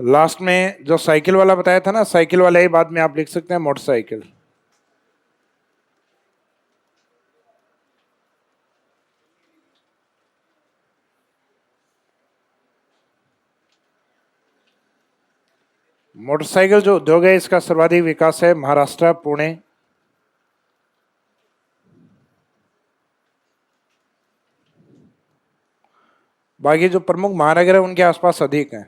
Last में जो cycle वाला बताया था ना, साइकिल वाला ही बाद में आप लिख सकते हैं मोटरसाइकिल। मोटरसाइकिल जो उद्योग है इसका सर्वाधिक विकास है महाराष्ट्र, पुणे। बाकी जो प्रमुख महानगर है उनके आसपास अधिक है।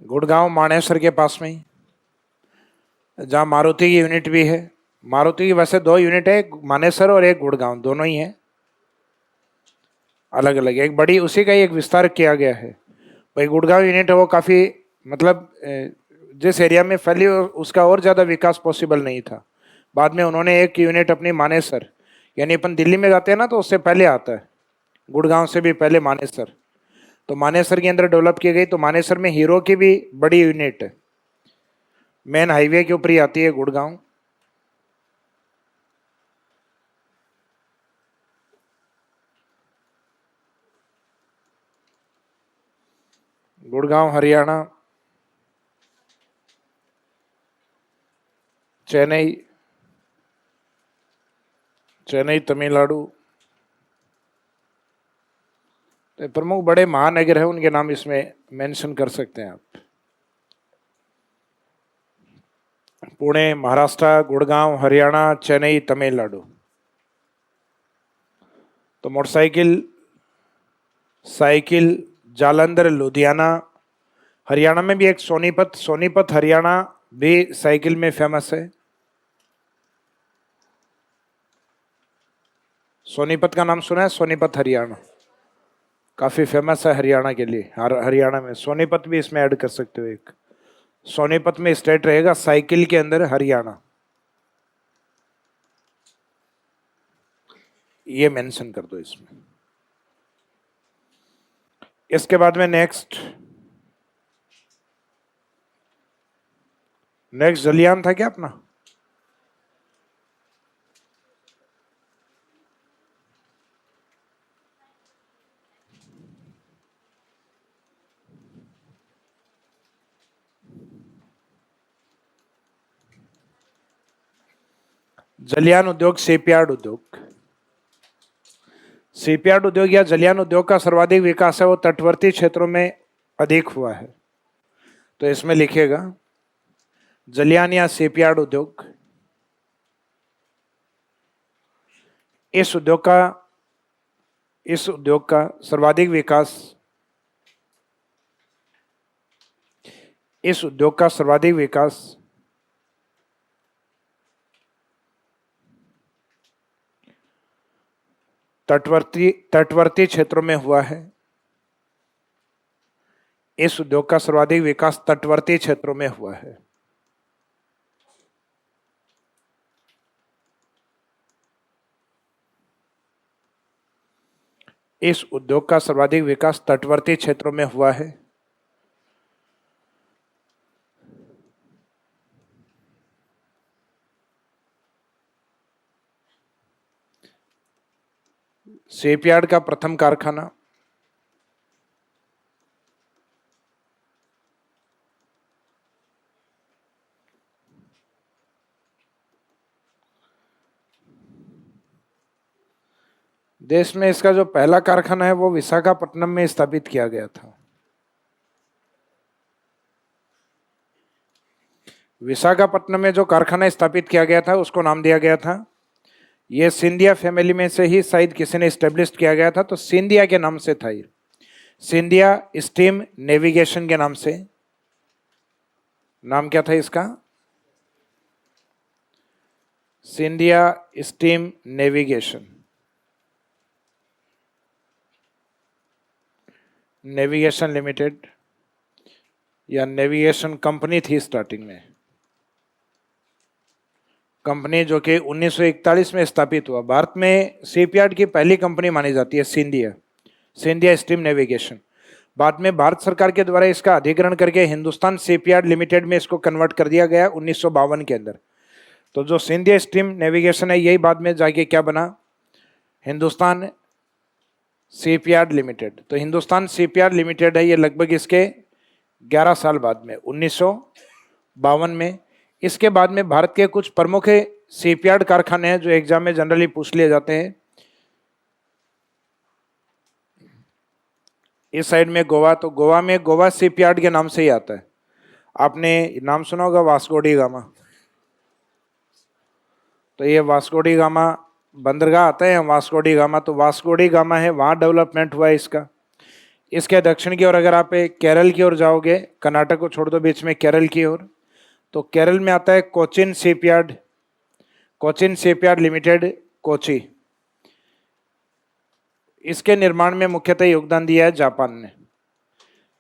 गुड़गांव मानेसर के पास में ही, जहाँ मारुति की यूनिट भी है। मारुति की वैसे 2 यूनिट है, एक मानेसर और एक गुड़गांव, दोनों ही है, अलग अलग। एक बड़ी उसी का ही एक विस्तार किया गया है। भाई गुड़गांव यूनिट है वो काफ़ी मतलब जिस एरिया में फैली उसका और ज़्यादा विकास पॉसिबल नहीं था। बाद में उन्होंने एक यूनिट अपनी मानेसर, यानी अपन दिल्ली में जाते हैं ना तो उससे पहले आता है, गुड़गांव से भी पहले मानेसर, तो मानेसर के अंदर डेवलप की गई। तो मानेसर में हीरो की भी बड़ी यूनिट है, मेन हाईवे के ऊपर ही आती है गुड़गांव। गुड़गांव हरियाणा, चेन्नई, चेन्नई तमिलनाडु, तो प्रमुख बड़े महानगर है, उनके नाम इसमें मेंशन कर सकते हैं आप। पुणे महाराष्ट्र, गुड़गांव हरियाणा, चेन्नई तमिलनाडु। तो मोटरसाइकिल, साइकिल, जालंधर लुधियाना। हरियाणा में भी एक सोनीपत, सोनीपत हरियाणा भी साइकिल में फेमस है। सोनीपत का नाम सुना है? सोनीपत हरियाणा काफी फेमस है हरियाणा के लिए। हरियाणा में सोनीपत भी इसमें ऐड कर सकते हो एक। सोनीपत में स्टेट रहेगा साइकिल के अंदर हरियाणा, ये मेंशन कर दो इसमें। इसके बाद में नेक्स्ट जलियान था क्या अपना? जलियान उद्योग, शिपयार्ड उद्योग। शिपयार्ड उद्योग या जलियान उद्योग का सर्वाधिक विकास है वो तटवर्ती क्षेत्रों में अधिक हुआ है। तो इसमें लिखिएगा जलियान या शिपयार्ड उद्योग। इस उद्योग का सर्वाधिक विकास, इस उद्योग का सर्वाधिक विकास तटवर्ती क्षेत्रों में हुआ है। इस उद्योग का सर्वाधिक विकास तटवर्ती क्षेत्रों में हुआ है। इस उद्योग का सर्वाधिक विकास तटवर्ती क्षेत्रों में हुआ है। शिपयार्ड का प्रथम कारखाना देश में, इसका जो पहला कारखाना है वो विशाखापट्टनम में स्थापित किया गया था। विशाखापट्टनम में जो कारखाना स्थापित किया गया था उसको नाम दिया गया था, ये सिंधिया फैमिली में से ही शायद किसी ने स्टेब्लिश किया गया था, तो सिंधिया के नाम से था ये, सिंधिया स्टीम नेविगेशन के नाम से। नाम क्या था इसका? Scindia steam navigation, navigation limited या नेविगेशन कंपनी थी स्टार्टिंग में। कंपनी जो कि 1941 में स्थापित हुआ। भारत में शिपयार्ड की पहली कंपनी मानी जाती है सिंधिया स्टीम नेविगेशन। बाद में भारत सरकार के द्वारा इसका अधिग्रहण करके हिंदुस्तान शिपयार्ड लिमिटेड में इसको कन्वर्ट कर दिया गया 1952 के अंदर। तो जो सिंधिया स्टीम नेविगेशन है यही बाद में जाके क्या बना? Hindustan shipyard limited. तो हिंदुस्तान शिपयार्ड लिमिटेड है, ये लगभग इसके 11 साल बाद में 1952 में। इसके बाद में भारत के कुछ प्रमुख शिपयार्ड कारखाने हैं जो एग्जाम में जनरली पूछ लिए जाते हैं। इस साइड में गोवा, तो गोवा में गोवा शिपयार्ड के नाम से ही आता है। आपने नाम सुना होगा वास्को डी गामा, तो ये वास्को डी गामा बंदरगाह आता है वास्को डी गामा, तो वास्को डी गामा है, वहाँ डेवलपमेंट हुआ है इसका। इसके दक्षिण की ओर अगर आप केरल की ओर जाओगे, कर्नाटक को छोड़ दो, बीच में केरल की ओर, तो केरल में आता है Cochin shipyard, Cochin shipyard limited, Kochi. इसके निर्माण में मुख्यतः योगदान दिया है जापान ने।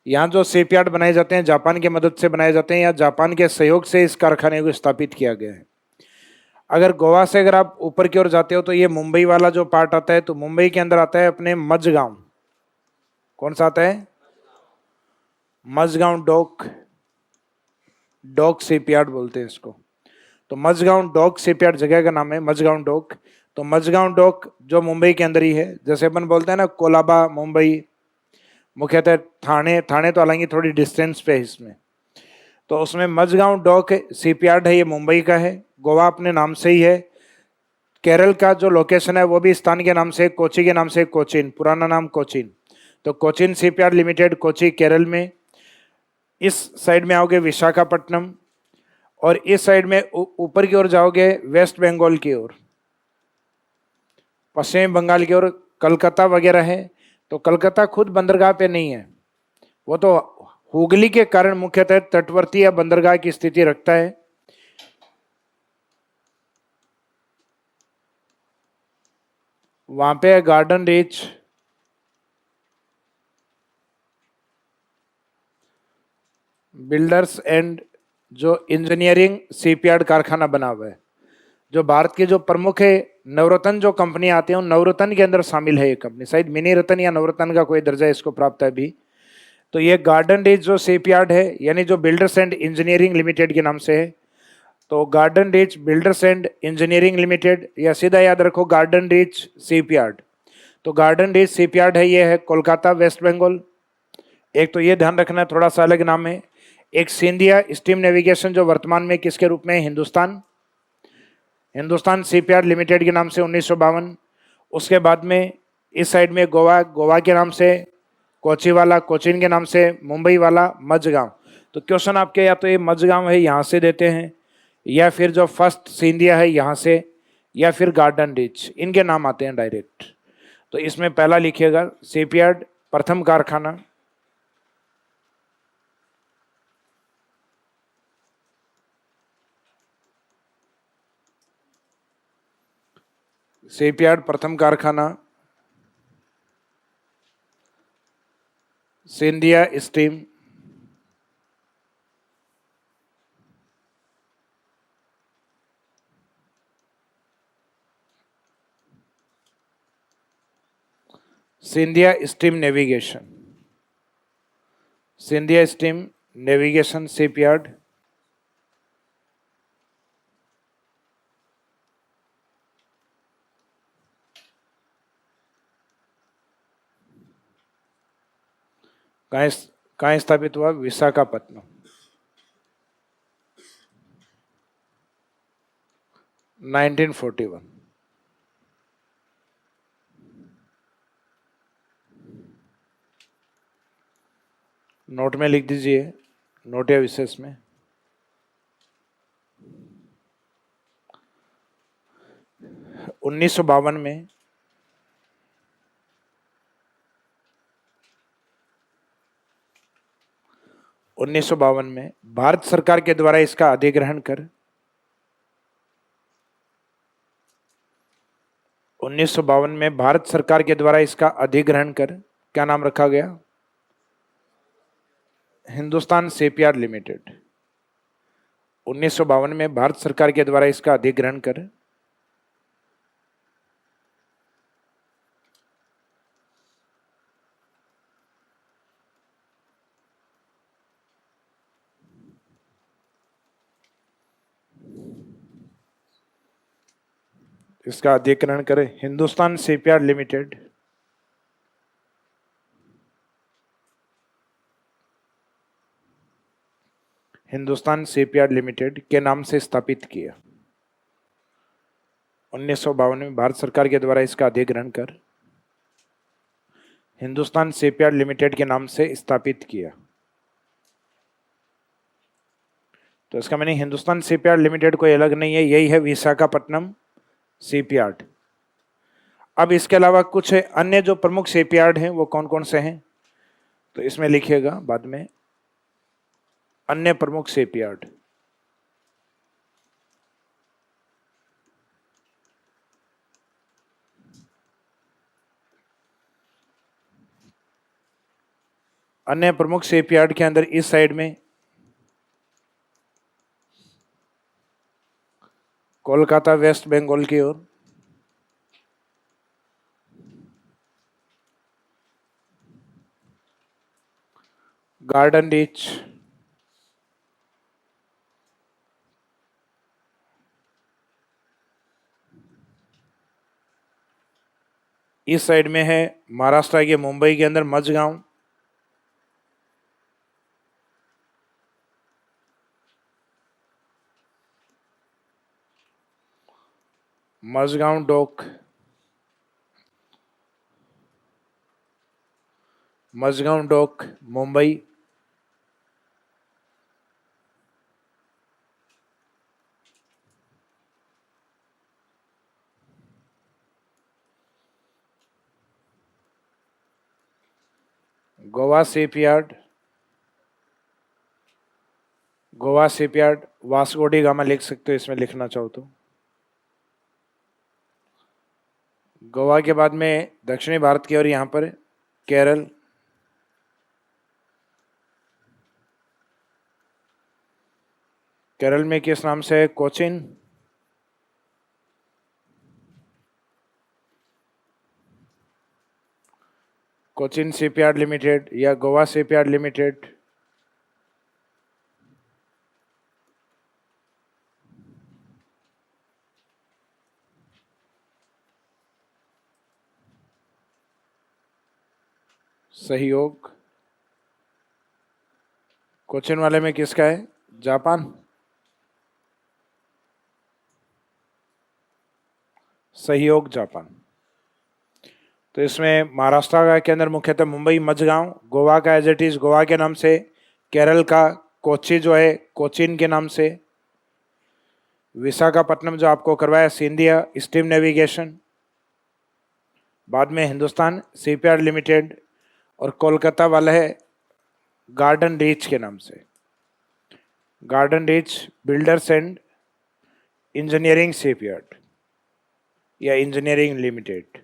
यहाँ जो शिपयार्ड बनाए जाते हैं जापान की मदद से बनाए जाते हैं, या जापान के सहयोग से इस कारखाने को स्थापित किया गया है। अगर गोवा से अगर आप ऊपर की ओर जाते हो तो ये मुंबई वाला जो पार्ट आता है, तो मुंबई के अंदर आता है अपने मझगांव। कौन सा आता है? मझगांव डॉक, डॉक शिपयार्ड बोलते हैं इसको। तो मझगांव डॉक शिपयार्ड जगह का नाम है, मझगांव डॉक। तो मझगांव डॉक जो मुंबई के अंदर ही है, जैसे अपन बोलते हैं ना कोलाबा मुंबई, मुख्यतः ठाणे, ठाणे तो हालांकि थोड़ी डिस्टेंस पे है इसमें, तो उसमें मझगांव डॉक शिपयार्ड है, ये मुंबई का है। गोवा अपने नाम से ही है। केरल का जो लोकेशन है वो भी स्थान के नाम से, कोची के नाम से, कोचिन, पुराना नाम कोचिन। तो कोचिन शिपयार्ड लिमिटेड, कोची, केरल में। इस साइड में आओगे विशाखापट्टनम, और इस साइड में ऊपर की ओर जाओगे वेस्ट बंगाल की ओर, पश्चिमी बंगाल की ओर कलकत्ता वगैरह है। तो कलकत्ता खुद बंदरगाह पे नहीं है, वो तो हुगली के कारण मुख्यतः तटवर्ती या बंदरगाह की स्थिति रखता है। वहां पे गार्डन रीच, बिल्डर्स एंड जो इंजीनियरिंग शिपयार्ड कारखाना बना हुआ है, जो भारत की जो प्रमुख है नवरत्न जो कंपनी आती है उन नवरत्न के अंदर शामिल है ये कंपनी, शायद मिनी रत्न या नवरत्न का कोई दर्जा इसको प्राप्त है अभी। तो ये गार्डन रीच जो शिपयार्ड है, यानी जो बिल्डर्स एंड इंजीनियरिंग लिमिटेड के नाम से है, तो garden reach builders and engineering limited, या सीधा याद रखो गार्डन रीच शिपयार्ड। तो गार्डन रीच शिपयार्ड है, ये है कोलकाता, वेस्ट बंगाल। एक तो ये ध्यान रखना, थोड़ा सा अलग नाम है। एक सिंधिया स्टीम नेविगेशन जो वर्तमान में किसके रूप में, हिंदुस्तान, हिंदुस्तान शिपयार्ड लिमिटेड के नाम से 1952। उसके बाद में इस साइड में गोवा, गोवा के नाम से कोची वाला, कोचिन के नाम से मुंबई वाला मझगांव। तो क्वेश्चन आपके या तो ये मझगांव है यहाँ से देते हैं, या फिर जो फर्स्ट सिंधिया है यहाँ से, या फिर गार्डन रीच, इनके नाम आते हैं डायरेक्ट। तो इसमें पहला लिखिएगा शिपयार्ड प्रथम कारखाना, शिपयार्ड प्रथम कारखाना Scindia steam, Scindia steam navigation, Scindia steam navigation shipyard. कहाँ स्थापित हुआ? विशाखापट्टनम, 1941। नोट में लिख दीजिए, नोट या विशेष में। उन्नीस सौ बावन में भारत सरकार के द्वारा इसका अधिग्रहण कर 1952 में भारत सरकार के द्वारा इसका अधिग्रहण कर क्या नाम रखा गया? Hindustan shipyard limited. 1952 में भारत सरकार के द्वारा इसका अधिग्रहण कर इसका अधिग्रहण करें। Hindustan shipyard limited, Hindustan shipyard limited के नाम से स्थापित किया। 1952 में भारत सरकार के द्वारा इसका अधिग्रहण कर हिंदुस्तान शिपयार्ड लिमिटेड के नाम से स्थापित किया। तो इसका मैंने हिंदुस्तान शिपयार्ड लिमिटेड कोई अलग नहीं है, यही है विशाखापट्टनम शिपयार्ड। अब इसके अलावा कुछ अन्य जो प्रमुख शिपयार्ड हैं वो कौन कौन से हैं, तो इसमें लिखिएगा बाद में, अन्य प्रमुख शिपयार्ड। अन्य प्रमुख शिपयार्ड के अंदर इस साइड में कोलकाता वेस्ट बंगाल की ओर, गार्डन रीच, इस साइड में है महाराष्ट्र के मुंबई के अंदर मझगांव, मझगांव डॉक, मझगांव डॉक मुंबई, गोवा शिपयार्ड, गोवा शिपयार्ड वास्को डी गामा लिख सकते हो इसमें लिखना चाहो तो। गोवा के बाद में दक्षिणी भारत की ओर यहाँ पर केरल, केरल में किस नाम से है, कोचिन, कोचिन शिपयार्ड लिमिटेड या गोवा शिपयार्ड लिमिटेड। सहयोग, कोचिन वाले में किसका है, जापान, सहयोग जापान। तो इसमें महाराष्ट्र का के अंदर मुख्यतः मुंबई मझगांव, गोवा का एज इट इज गोवा के नाम से, केरल का कोची जो है कोचिन के नाम से, विशाखापट्टनम जो आपको करवाया सिंधिया स्टीम नेविगेशन, बाद में हिंदुस्तान शिपयार्ड लिमिटेड, और कोलकाता वाला है गार्डन रीच के नाम से, garden reach builders and engineering shipyard या इंजीनियरिंग लिमिटेड।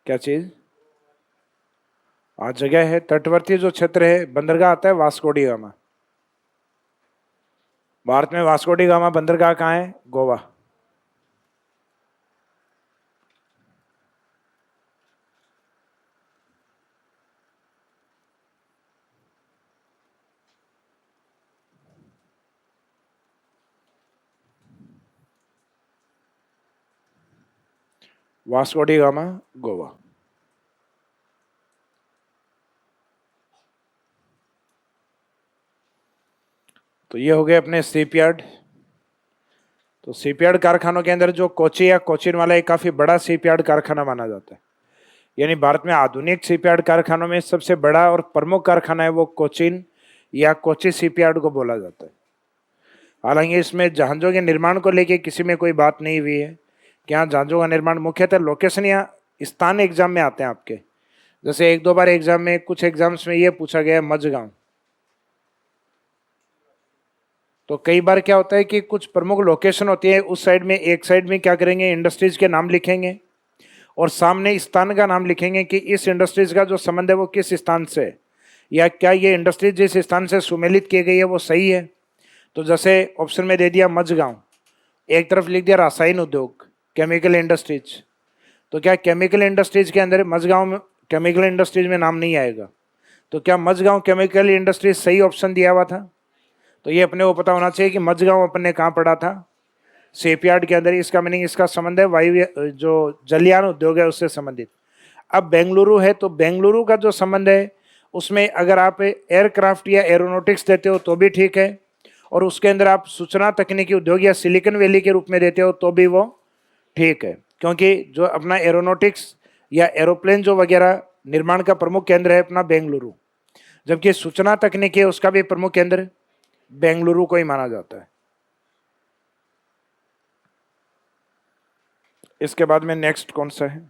क्या चीज, आज जगह है तटवर्ती जो क्षेत्र है, बंदरगाह आता है वास्को डी गामा। भारत में वास्को डी गामा बंदरगाह कहाँ है, गोवा। Vasco da gamma Goa. तो ये हो गए अपने शिपयार्ड। तो शिपयार्ड कारखानों के अंदर जो कोची या कोचिन वाला एक काफी बड़ा शिपयार्ड कारखाना माना जाता है, यानी भारत में आधुनिक शिपयार्ड कारखानों में सबसे बड़ा और प्रमुख कारखाना है वो कोचिन या कोची शिपयार्ड को बोला जाता है। हालांकि इसमें जहाजों के निर्माण को लेके किसी में कोई बात नहीं हुई है कि यहाँ जहाजों का निर्माण, मुख्यतः लोकेशन या स्थान एग्जाम में आते हैं आपके, जैसे एक दो बार एग्जाम में कुछ एग्जाम्स में ये पूछा गया है मझगांव। तो कई बार क्या होता है कि कुछ प्रमुख लोकेशन होती है, उस साइड में एक साइड में क्या करेंगे, इंडस्ट्रीज के नाम लिखेंगे और सामने स्थान का नाम लिखेंगे कि इस इंडस्ट्रीज का जो संबंध है वो किस स्थान से है, या क्या ये इंडस्ट्रीज जिस स्थान से सुमेलित की गई है वो सही है। तो जैसे ऑप्शन में दे दिया मझगांव, एक तरफ लिख दिया रासायन उद्योग केमिकल इंडस्ट्रीज, तो क्या केमिकल इंडस्ट्रीज के अंदर मझगांव में केमिकल इंडस्ट्रीज में नाम नहीं आएगा। तो क्या मझगांव केमिकल इंडस्ट्रीज सही ऑप्शन दिया हुआ था। तो ये अपने को पता होना चाहिए कि मझगांव अपन ने कहाँ पढ़ा था, शिपयार्ड के अंदर। इसका मीनिंग, इसका संबंध है वायु जो जलयान उद्योग है उससे संबंधित। अब बेंगलुरु है तो बेंगलुरु का जो संबंध है उसमें अगर आप एयरक्राफ्ट या एरोनॉटिक्स देते हो तो भी ठीक है, और उसके अंदर आप सूचना तकनीकी उद्योग या सिलिकॉन वैली के रूप में देते हो तो भी वो ठीक है, क्योंकि जो अपना एरोनॉटिक्स या एरोप्लेन जो वगैरह निर्माण का प्रमुख केंद्र है अपना बेंगलुरु, जबकि सूचना तकनीकी है उसका भी प्रमुख केंद्र बेंगलुरु को ही माना जाता है। इसके बाद में नेक्स्ट कौन सा है,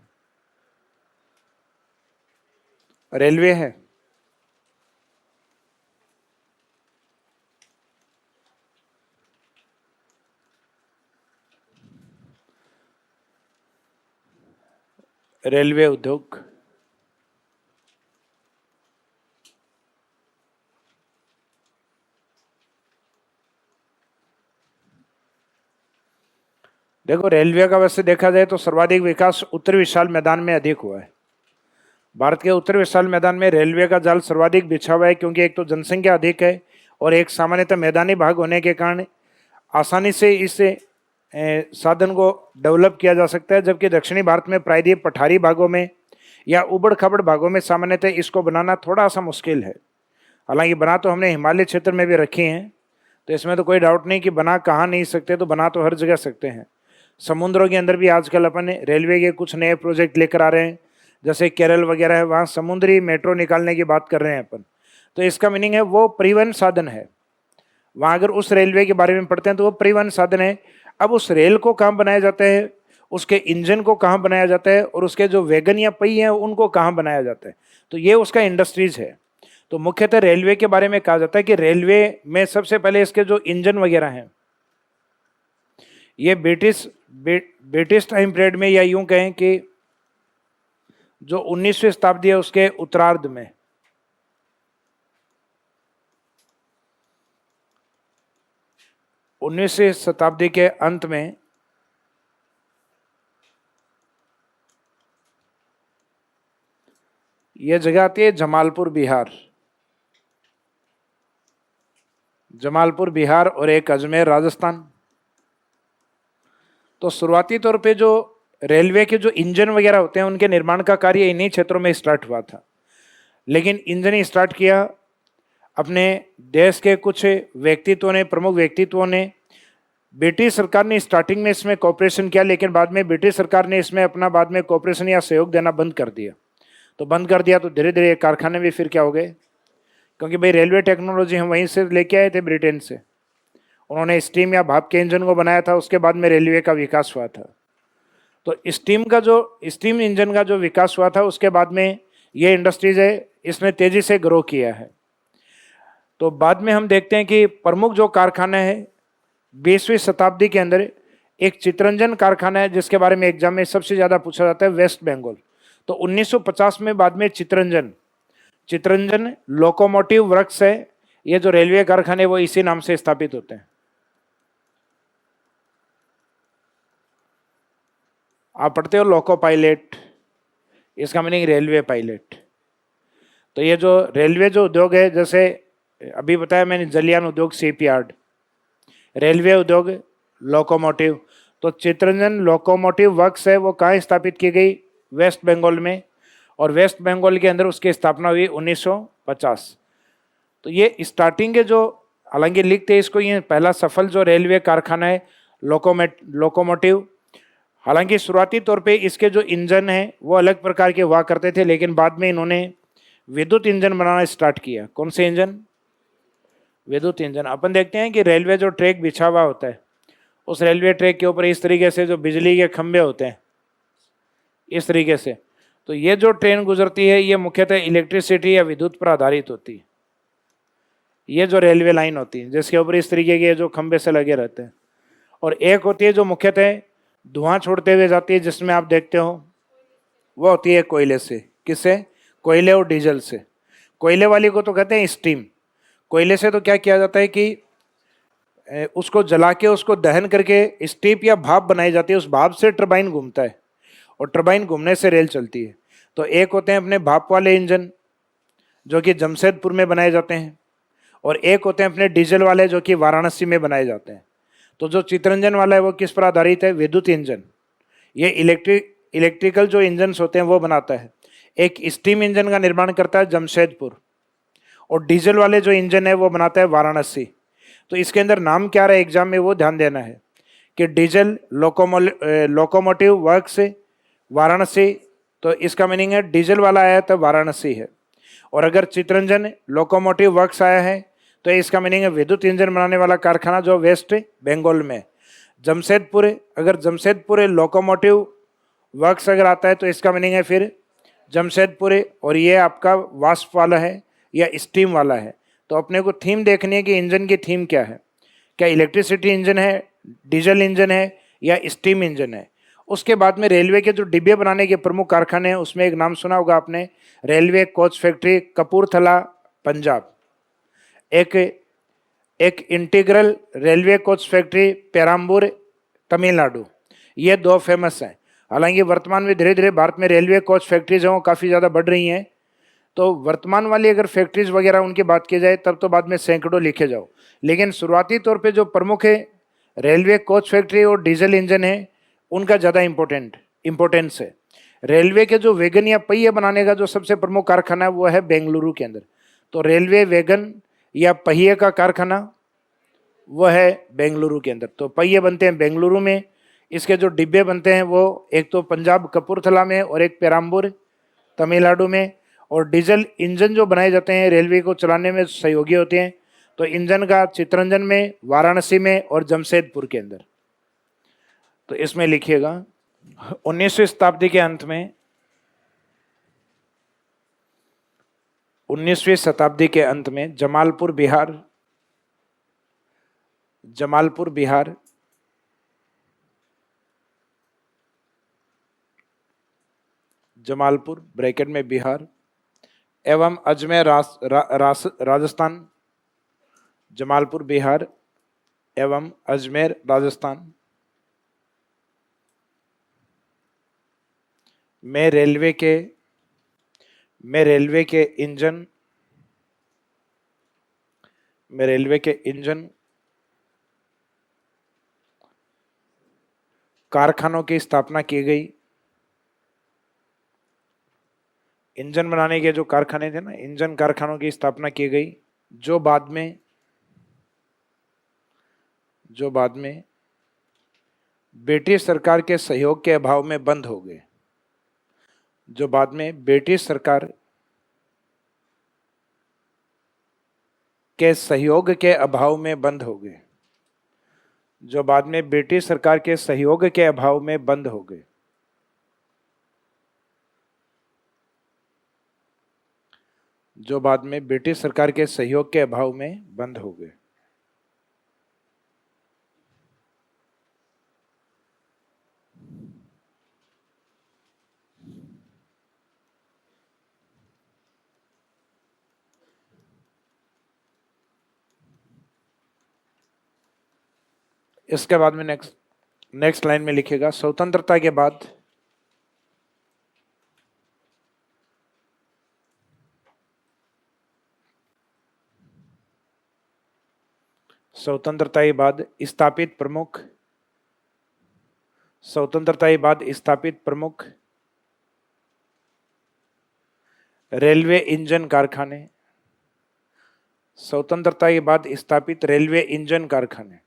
रेलवे है। रेलवे उद्योग, देखो रेलवे का वैसे देखा जाए तो सर्वाधिक विकास उत्तर विशाल मैदान में अधिक हुआ है। भारत के उत्तर विशाल मैदान में रेलवे का जाल सर्वाधिक बिछा हुआ है, क्योंकि एक तो जनसंख्या अधिक है और एक सामान्यतः मैदानी भाग होने के कारण आसानी से इस साधन को डेवलप किया जा सकता है, जबकि दक्षिणी भारत में प्रायद्वीप पठारी भागों में या उबड़ खाबड़ भागों में सामान्यतः इसको बनाना थोड़ा सा मुश्किल है। हालांकि बना तो हमने हिमालय क्षेत्र में भी रखी हैं, तो इसमें तो कोई डाउट नहीं कि बना कहाँ नहीं सकते, तो बना तो हर जगह सकते हैं। समुद्रों के अंदर भी आजकल अपन रेलवे के कुछ नए प्रोजेक्ट लेकर आ रहे हैं, जैसे केरल वगैरह है, वहाँ समुद्री मेट्रो निकालने की बात कर रहे हैं अपन। तो इसका मीनिंग है वो परिवहन साधन है। वहाँ अगर उस रेलवे के बारे में पढ़ते हैं तो वो परिवहन साधन है। अब उस रेल को कहाँ बनाया जाता है, उसके इंजन को कहाँ बनाया जाता है, और उसके जो वैगन या पहिए हैं उनको कहाँ बनाया जाता है, तो ये उसका इंडस्ट्रीज है। तो मुख्यतः रेलवे के बारे में कहा जाता है कि रेलवे में सबसे पहले इसके जो इंजन वगैरह हैं ये ब्रिटिश टाइम पीरियड में, या यूं कहें कि जो 19वीं शताब्दी है उसके उत्तरार्ध में, उन्नीसवीं शताब्दी के अंत में यह जगह आती है जमालपुर बिहार, जमालपुर बिहार, और एक अजमेर राजस्थान। तो शुरुआती तौर पे जो रेलवे के जो इंजन वगैरह होते हैं उनके निर्माण का कार्य इन्हीं क्षेत्रों में स्टार्ट हुआ था। लेकिन इंजन स्टार्ट किया अपने देश के कुछ व्यक्तित्वों ने, प्रमुख व्यक्तित्वों ने। ब्रिटिश सरकार ने स्टार्टिंग में इसमें कॉपरेशन किया, लेकिन बाद में ब्रिटिश सरकार ने इसमें अपना बाद में कॉपरेशन या सहयोग देना बंद कर दिया। तो बंद कर दिया तो धीरे धीरे कारखाने भी फिर क्या हो गए, क्योंकि भाई रेलवे टेक्नोलॉजी हम वहीं से लेके आए थे ब्रिटेन से। उन्होंने स्टीम या भाप के इंजन को बनाया था, उसके बाद में रेलवे का विकास हुआ था। तो स्टीम इंजन का जो विकास हुआ था उसके बाद में ये इंडस्ट्रीज है इसने तेजी से ग्रो किया है। तो बाद में हम देखते हैं कि प्रमुख जो कारखाना है 20वीं शताब्दी के अंदर, एक चितरंजन कारखाना है जिसके बारे में एग्जाम में सबसे ज़्यादा पूछा जाता है, वेस्ट बंगाल। तो 1950 में बाद में चितरंजन लोकोमोटिव वर्क्स है। ये जो रेलवे कारखाने वो इसी नाम से स्थापित होते हैं। आप पढ़ते हो लोको पायलट, इसका मीनिंग रेलवे पायलट। तो ये जो रेलवे जो उद्योग है, जैसे अभी बताया मैंने, जलयान उद्योग शिपयार्ड, रेलवे उद्योग लोकोमोटिव। तो चितरंजन लोकोमोटिव वर्क्स है वो कहाँ स्थापित की गई, वेस्ट बंगाल में, और वेस्ट बंगाल के अंदर उसकी स्थापना हुई 1950। तो ये स्टार्टिंग के जो, हालांकि लिखते हैं इसको, ये पहला सफल जो रेलवे कारखाना है लोकोमोटिव। हालांकि शुरुआती तौर पे इसके जो इंजन हैं वो अलग प्रकार के हुआ करते थे, लेकिन बाद में इन्होंने विद्युत इंजन बनाना स्टार्ट किया। कौन से इंजन, विद्युत इंजन। अपन देखते हैं कि रेलवे जो ट्रैक बिछा हुआ होता है उस रेलवे ट्रैक के ऊपर इस तरीके से जो बिजली के खंभे होते हैं इस तरीके से, तो ये जो ट्रेन गुजरती है ये मुख्यतः इलेक्ट्रिसिटी या विद्युत पर आधारित होती है। ये जो रेलवे लाइन होती है जिसके ऊपर इस तरीके के जो खंभे से लगे रहते हैं, और एक होती है जो मुख्यतः धुआं छोड़ते हुए जाती है, जिसमें आप देखते हो वो होती है कोयले से। किससे, कोयले और डीजल से। कोयले वाली को तो कहते हैं स्टीम। कोयले से तो क्या किया जाता है कि उसको जला के उसको दहन करके स्टीम या भाप बनाई जाती है, उस भाप से टरबाइन घूमता है और टरबाइन घूमने से रेल चलती है। तो एक होते हैं अपने भाप वाले इंजन जो कि जमशेदपुर में बनाए जाते हैं, और एक होते हैं अपने डीजल वाले जो कि वाराणसी में बनाए जाते हैं। तो जो चितरंजन वाला है वो किस पर आधारित है? विद्युत इंजन। ये इलेक्ट्रिकल जो इंजन होते हैं वो बनाता है। एक स्टीम इंजन का निर्माण करता है जमशेदपुर, और डीजल वाले जो इंजन है वो बनाता है वाराणसी। तो इसके अंदर नाम क्या रहा है एग्जाम में वो ध्यान देना है कि डीजल लोकोमोटिव वर्क्स वाराणसी, तो इसका मीनिंग है डीजल वाला आया तो वाराणसी है। और अगर चितरंजन लोकोमोटिव वर्क्स आया है तो इसका मीनिंग है विद्युत इंजन बनाने वाला कारखाना जो वेस्ट बंगाल में। जमशेदपुर, अगर जमशेदपुर लोकोमोटिव वर्क्स अगर आता है तो इसका मीनिंग है फिर जमशेदपुर, और ये आपका वाष्प वाला है या स्टीम वाला है। तो अपने को थीम देखनी है कि इंजन की थीम क्या है, क्या इलेक्ट्रिसिटी इंजन है, डीजल इंजन है या स्टीम इंजन है। उसके बाद में रेलवे के जो डिब्बे बनाने के प्रमुख कारखाने हैं उसमें एक नाम सुना होगा आपने, railway coach factory Kapurthala Punjab, एक एक integral railway coach factory Perambur Tamil Nadu. ये दो फेमस हैं। हालांकि वर्तमान में धीरे धीरे भारत में रेलवे कोच फैक्ट्रीज हैं वो काफ़ी ज़्यादा बढ़ रही हैं। तो वर्तमान वाली अगर फैक्ट्रीज वगैरह उनकी बात की जाए तब तो बाद में सैकड़ों लिखे जाओ, लेकिन शुरुआती तौर पे जो प्रमुख है रेलवे कोच फैक्ट्री और डीजल इंजन है उनका ज़्यादा इम्पोर्टेंस है। रेलवे के जो वैगन या पहिए बनाने का जो सबसे प्रमुख कारखाना है वो है बेंगलुरु के अंदर। तो रेलवे वैगन या पहिए का कारखाना वो है बेंगलुरु के अंदर। तो पहिए बनते हैं बेंगलुरु में, इसके जो डिब्बे बनते हैं वो एक तो पंजाब कपूरथला में और एक पेराम्बूर तमिलनाडु में। और डीजल इंजन जो बनाए जाते हैं रेलवे को चलाने में सहयोगी होते हैं, तो इंजन का चितरंजन में, वाराणसी में और जमशेदपुर के अंदर। तो इसमें लिखिएगा 19वीं शताब्दी के अंत में, 19वीं शताब्दी के अंत में जमालपुर बिहार जमालपुर ब्रैकेट में बिहार एवं अजमेर राजस्थान, जमालपुर बिहार एवं अजमेर राजस्थान में रेलवे के इंजन कारखानों की स्थापना की गई। इंजन बनाने के जो कारखाने थे ना, इंजन कारखानों की स्थापना की गई, जो बाद में ब्रिटिश सरकार के सहयोग के अभाव में बंद हो गए। जो बाद में ब्रिटिश सरकार के सहयोग के अभाव में बंद हो गए। जो बाद में ब्रिटिश सरकार के सहयोग के अभाव में बंद हो गए। जो बाद में ब्रिटिश सरकार के सहयोग के अभाव में बंद हो गए। इसके बाद में नेक्स्ट लाइन में लिखेगा स्वतंत्रता के बाद स्थापित प्रमुख रेलवे इंजन कारखाने। स्वतंत्रता के बाद स्थापित रेलवे इंजन कारखाने।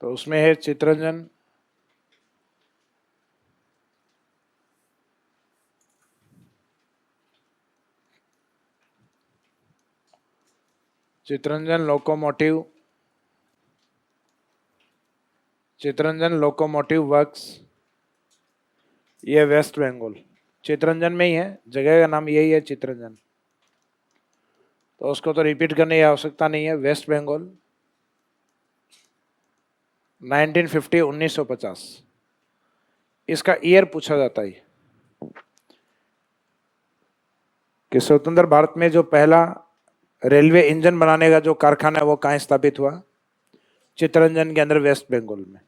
तो उसमें है चितरंजन, चितरंजन लोकोमोटिव वर्क्स, ये वेस्ट बंगाल। चितरंजन में ही है, जगह का नाम यही है चितरंजन, तो उसको तो रिपीट करने की आवश्यकता नहीं है। वेस्ट बंगाल 1950 इसका ईयर पूछा जाता है। कि स्वतंत्र भारत में जो पहला रेलवे इंजन बनाने का जो कारखाना है वो कहाँ स्थापित हुआ? चित्तरंजन के अंदर, वेस्ट बंगाल में।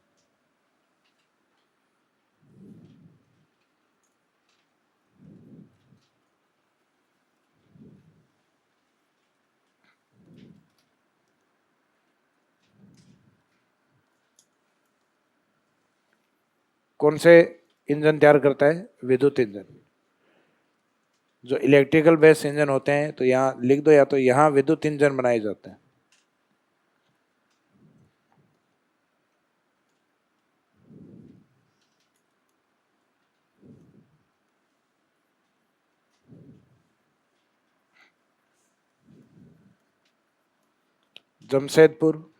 कौन से इंजन तैयार करता है? विद्युत इंजन। जो इलेक्ट्रिकल बेस्ड इंजन होते हैं तो यहाँ लिख दो, या तो यहाँ विद्युत इंजन बनाए जाते हैं। जमशेदपुर,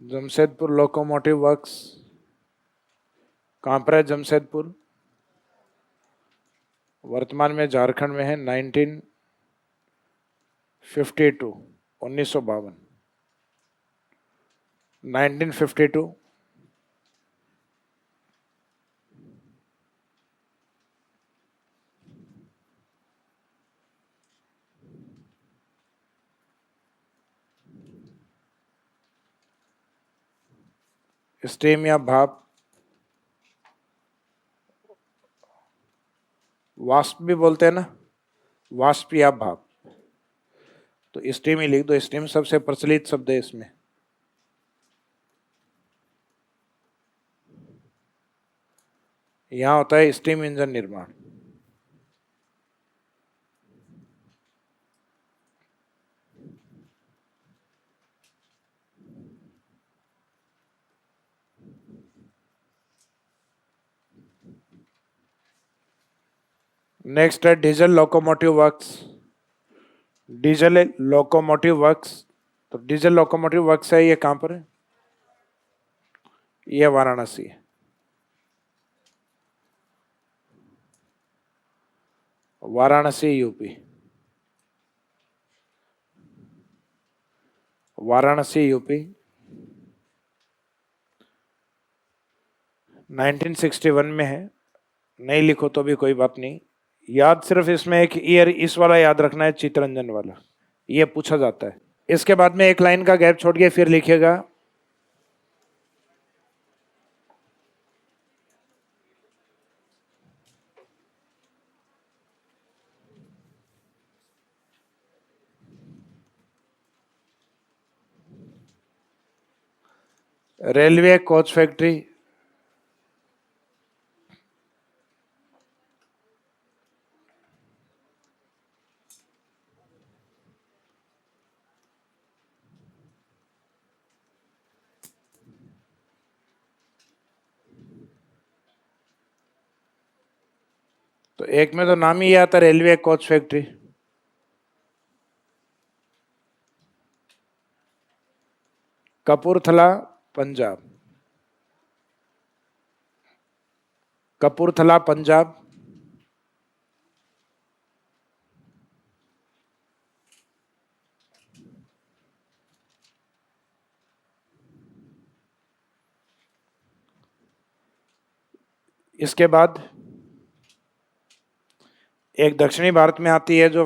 जमशेदपुर लोकोमोटिव वर्क्स कहाँ पर है? जमशेदपुर वर्तमान में झारखंड में है। 1952, 1952। स्टीम या भाप, वाष्प भी बोलते हैं ना, वाष्प या भाप, तो स्टीम ही लिख दो। स्टीम सबसे प्रचलित शब्द है इसमें। यहां होता है स्टीम इंजन निर्माण। नेक्स्ट है diesel locomotive works. Diesel locomotive works, तो डीजल लोकोमोटिव वर्क्स है, ये कहां पर है? ये वाराणसी है। Varanasi UP, Varanasi UP. 1961 में है। नहीं लिखो तो भी कोई बात नहीं, याद सिर्फ इसमें एक ईयर इस वाला याद रखना है, चित्तरंजन वाला, ये पूछा जाता है। इसके बाद में एक लाइन का गैप छोड़ के फिर लिखिएगा रेलवे कोच फैक्ट्री। तो एक में तो नाम ही आता railway coach factory. Kapurthala Punjab, Kapurthala Punjab. इसके बाद एक दक्षिणी भारत में आती है जो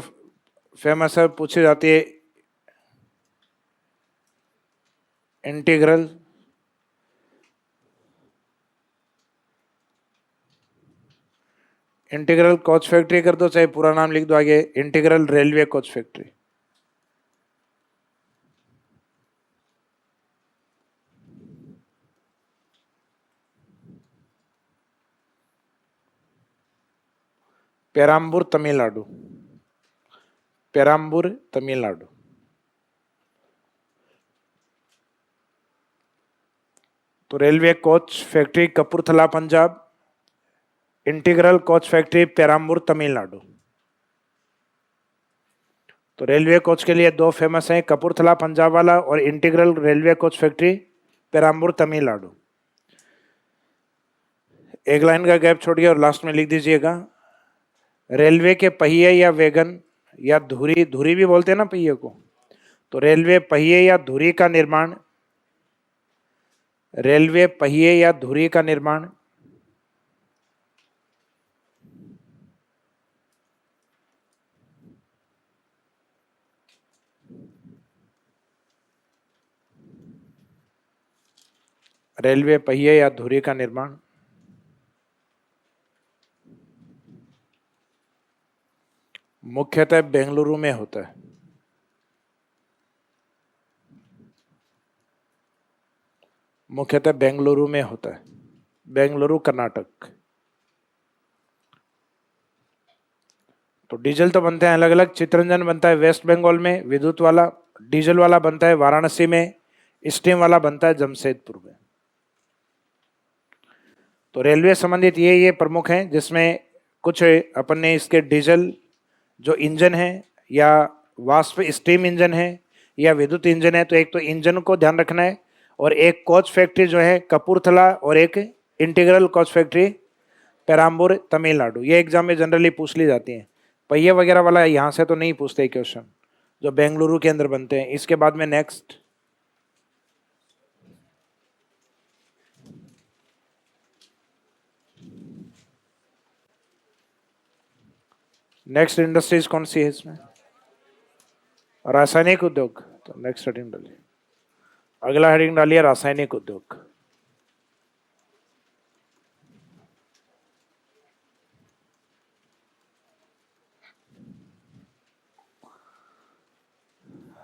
फेमस है, पूछी जाती है, इंटीग्रल। इंटीग्रल कोच फैक्ट्री कर दो, चाहे पूरा नाम लिख दो आगे, integral railway coach factory. Perambur Tamil Nadu, Perambur Tamil Nadu. तो railway coach factory Kapurthala Punjab, integral coach factory Perambur Tamil Nadu. तो रेलवे कोच के लिए दो फेमस हैं, कपूरथला पंजाब वाला और integral railway coach factory Perambur Tamil Nadu. एक लाइन का गैप छोड़िए और लास्ट में लिख दीजिएगा रेलवे के पहिए या वैगन या धुरी, धुरी भी बोलते हैं ना पहिए को, तो रेलवे पहिए या धुरी का निर्माण रेलवे पहिए या धुरी का निर्माण, रेलवे पहिए या धुरी का निर्माण, मुख्यतः बेंगलुरु में होता है। मुख्यतः बेंगलुरु में होता है, बेंगलुरु कर्नाटक। तो डीजल तो बनते हैं अलग अलग, चित्ररंजन बनता है वेस्ट बंगाल में, विद्युत वाला डीजल वाला बनता है वाराणसी में, स्टीम वाला बनता है जमशेदपुर में। तो रेलवे संबंधित ये प्रमुख हैं, जिसमें कुछ अपन ने इसके डीजल जो इंजन है या वाष्प स्टीम इंजन है या विद्युत इंजन है, तो एक तो इंजन को ध्यान रखना है, और एक कोच फैक्ट्री जो है कपूरथला, और एक integral coach factory Perambur Tamil Nadu. ये एग्जाम में जनरली पूछ ली जाती हैं। पहिए वगैरह वाला यहाँ से तो नहीं पूछते क्वेश्चन, जो बेंगलुरु के अंदर बनते हैं। इसके बाद में नेक्स्ट इंडस्ट्रीज कौन सी है इसमें? रासायनिक उद्योग। तो नेक्स्ट हेडिंग डालिए, अगला हेडिंग डालिए रासायनिक उद्योग।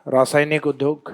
रासायनिक उद्योग,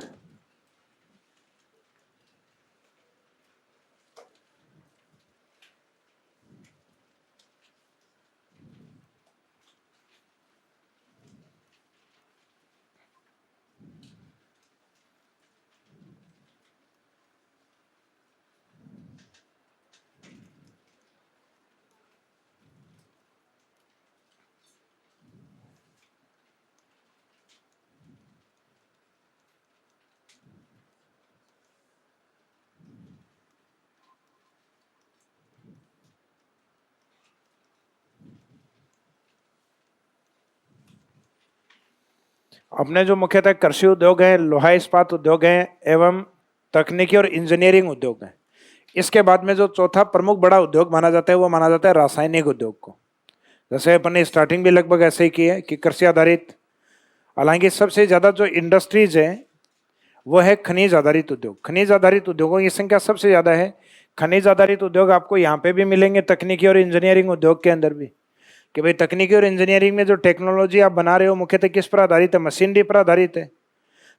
अपने जो मुख्यतः कृषि उद्योग है, लोहा इस्पात उद्योग है एवं तकनीकी और इंजीनियरिंग उद्योग है। इसके बाद में जो चौथा प्रमुख बड़ा उद्योग माना जाता है, वो माना जाता है रासायनिक उद्योग को। जैसे अपन ने स्टार्टिंग भी लगभग ऐसे ही की है कि कृषि आधारित, हालांकि सबसे ज्यादा जो इंडस्ट्रीज है वो है खनिज आधारित उद्योग। खनिज आधारित उद्योगों की संख्या सबसे ज्यादा है। खनिज आधारित उद्योग आपको यहाँ पे भी मिलेंगे, तकनीकी और इंजीनियरिंग उद्योग के अंदर भी, कि भाई तकनीकी और इंजीनियरिंग में जो टेक्नोलॉजी आप बना रहे हो मुख्यतः किस पर आधारित है? मशीनरी पर आधारित है।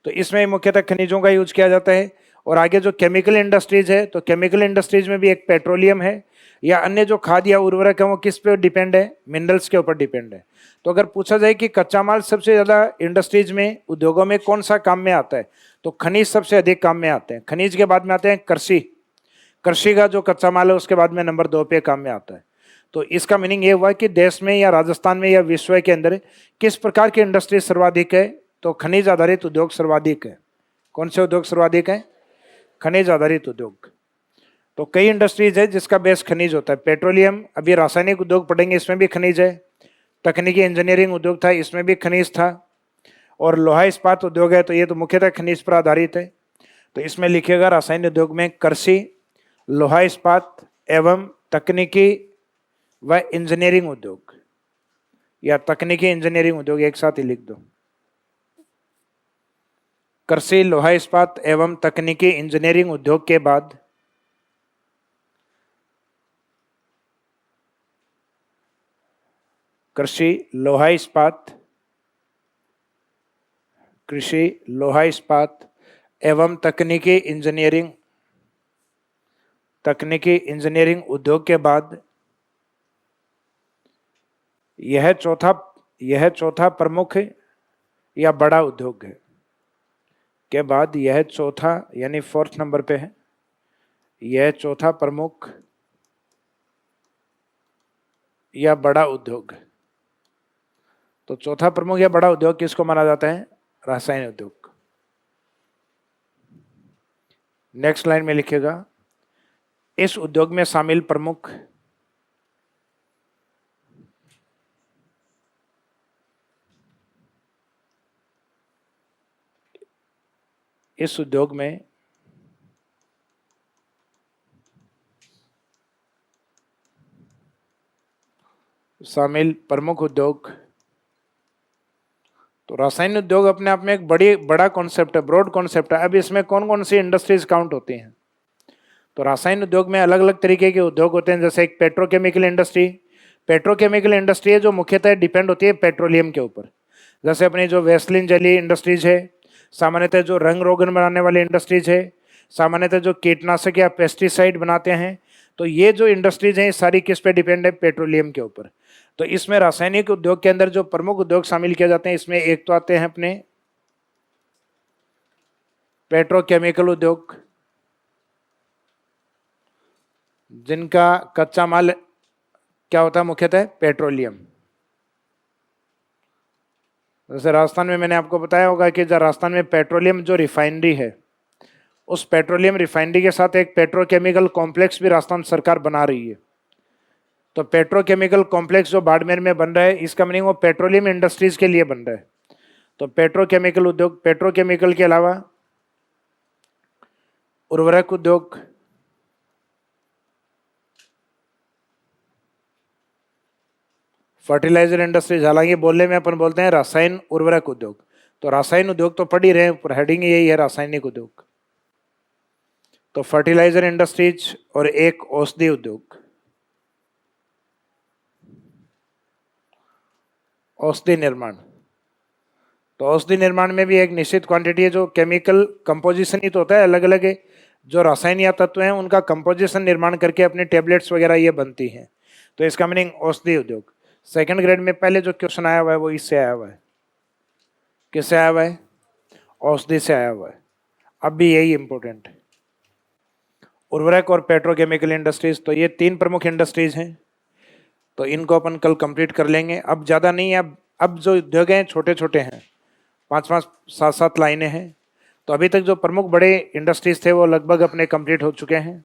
तो इसमें मुख्यतः खनिजों का यूज किया जाता है। और आगे जो केमिकल इंडस्ट्रीज है, तो केमिकल इंडस्ट्रीज में भी एक पेट्रोलियम है या अन्य जो खाद या उर्वरक है वो किस पे डिपेंड है? मिनरल्स के ऊपर डिपेंड है। तो अगर पूछा जाए कि कच्चा माल सबसे ज्यादा इंडस्ट्रीज में, उद्योगों में कौन सा काम में आता है, तो खनिज सबसे अधिक काम में आते हैं। खनिज के बाद में आते हैं कृषि। कृषि का जो कच्चा माल है उसके बाद में नंबर 2 पे काम में आता है। तो इसका मीनिंग ये हुआ कि देश में या राजस्थान में या विश्व के अंदर किस प्रकार की इंडस्ट्री सर्वाधिक है? तो खनिज आधारित उद्योग सर्वाधिक है। कौन से उद्योग सर्वाधिक है? खनिज आधारित उद्योग। तो कई इंडस्ट्रीज है जिसका बेस खनिज होता है। पेट्रोलियम, अभी रासायनिक उद्योग पढ़ेंगे, इसमें भी खनिज है। तकनीकी इंजीनियरिंग उद्योग था, इसमें भी खनिज था। और लोहा इस्पात उद्योग है, तो ये तो मुख्यतः खनिज पर आधारित है। तो इसमें लिखिएगा रासायनिक उद्योग में कृषि, लोहा इस्पात एवं तकनीकी व इंजीनियरिंग उद्योग, या तकनीकी इंजीनियरिंग उद्योग एक साथ ही लिख दो। कृषि, लोहा इस्पात एवं तकनीकी इंजीनियरिंग उद्योग के बाद कृषि, लोहा इस्पात, कृषि, लोहा इस्पात एवं तकनीकी इंजीनियरिंग उद्योग के बाद यह चौथा प्रमुख या बड़ा उद्योग है। के बाद यह चौथा, यानी 4th नंबर पे है, यह चौथा प्रमुख या बड़ा उद्योग। तो चौथा प्रमुख या बड़ा उद्योग किसको माना जाता है? रासायनिक उद्योग। नेक्स्ट लाइन में लिखिएगा, इस उद्योग में शामिल प्रमुख इस उद्योग में शामिल प्रमुख उद्योग। तो रासायनिक उद्योग अपने आप में एक बड़ा कॉन्सेप्ट है, ब्रॉड कॉन्सेप्ट है। अब इसमें कौन कौन सी इंडस्ट्रीज काउंट होती हैं? तो रासायनिक उद्योग में अलग अलग तरीके के उद्योग होते हैं, जैसे एक पेट्रोकेमिकल इंडस्ट्री। पेट्रोकेमिकल इंडस्ट्री है जो मुख्यतः डिपेंड होती है पेट्रोलियम के ऊपर। जैसे अपनी जो वेस्लिन जेली इंडस्ट्रीज है, सामान्यतः जो रंग रोगन बनाने वाली इंडस्ट्रीज है, सामान्यतः जो कीटनाशक या पेस्टिसाइड बनाते हैं, तो ये जो इंडस्ट्रीज हैं सारी किस पे डिपेंड है? पेट्रोलियम के ऊपर। तो इसमें रासायनिक उद्योग के अंदर जो प्रमुख उद्योग शामिल किए जाते हैं, इसमें एक तो आते हैं अपने पेट्रोकेमिकल उद्योग, जिनका कच्चा माल क्या होता है? मुख्यतः पेट्रोलियम। जैसे राजस्थान में मैंने आपको बताया होगा कि जो राजस्थान में पेट्रोलियम जो रिफाइनरी है, उस पेट्रोलियम रिफाइनरी के साथ एक पेट्रोकेमिकल कॉम्प्लेक्स भी राजस्थान सरकार बना रही है। तो पेट्रोकेमिकल कॉम्प्लेक्स जो बाड़मेर में बन रहा है, इसका मीनिंग वो पेट्रोलियम इंडस्ट्रीज के लिए बन रहा है। तो पेट्रोकेमिकल उद्योग, पेट्रोकेमिकल के अलावा उर्वरक उद्योग, फर्टिलाइजर इंडस्ट्रीज, हालांकि बोलने में अपन बोलते हैं रासायन उर्वरक उद्योग। तो रासायन उद्योग तो पढ़ ही रहे हैं, हेडिंग यही है रासायनिक उद्योग। तो फर्टिलाइजर इंडस्ट्रीज और एक औषधि उद्योग, औषधि निर्माण। तो औषधि निर्माण में भी एक निश्चित क्वांटिटी है, जो केमिकल कंपोजिशन ही तो होता है, अलग अलग जो रासायन या तत्व हैं उनका कंपोजिशन निर्माण करके अपने टेबलेट्स वगैरह ये बनती हैं। तो इसका मीनिंग औषधि उद्योग। सेकंड ग्रेड में पहले जो क्वेश्चन आया हुआ है वो इससे आया हुआ है। किससे आया हुआ है? औषधि से आया हुआ है। अब भी यही इंपॉर्टेंट है, उर्वरक और पेट्रोकेमिकल इंडस्ट्रीज। तो ये तीन प्रमुख इंडस्ट्रीज हैं, तो इनको अपन कल कंप्लीट कर लेंगे। अब ज़्यादा नहीं है, अब जो उद्योग हैं छोटे छोटे हैं, 5-5, 7-7 लाइनें हैं। तो अभी तक जो प्रमुख बड़े इंडस्ट्रीज थे वो लगभग अपने कंप्लीट हो चुके हैं।